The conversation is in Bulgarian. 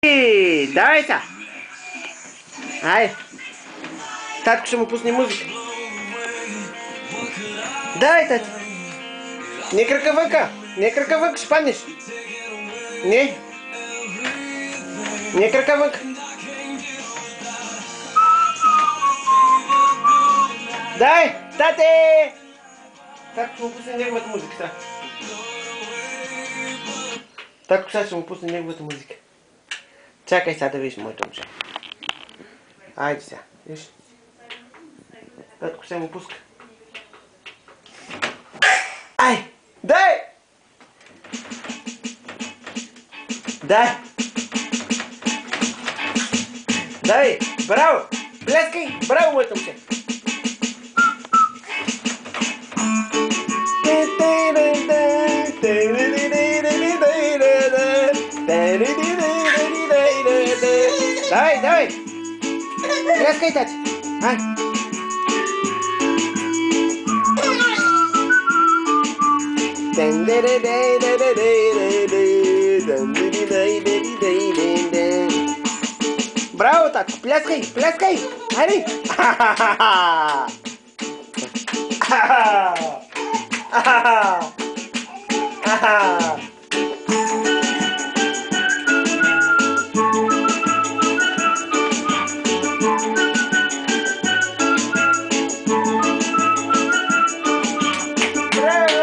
Давай сега! Ай! Татко ще му пусне музика. Давай, тати! Не крака вънка! Не крака вънка, ще паднеш! Не! Не крака вънка! Дай! Тате! Татко ще му пусне неговата музика сега. Татко сега ще му пусне неговата музика. Чакай сега да видиш моето момче. Айде сега, виж. Татко сега му пуска. Ай! Дай! Дай! Дай! Браво! Пляскай! Браво, моето момче! Давай, давай! Пляскай, тати! Ай! Браво, татко! Пляскай! Пляскай! Айде! Ахахаха!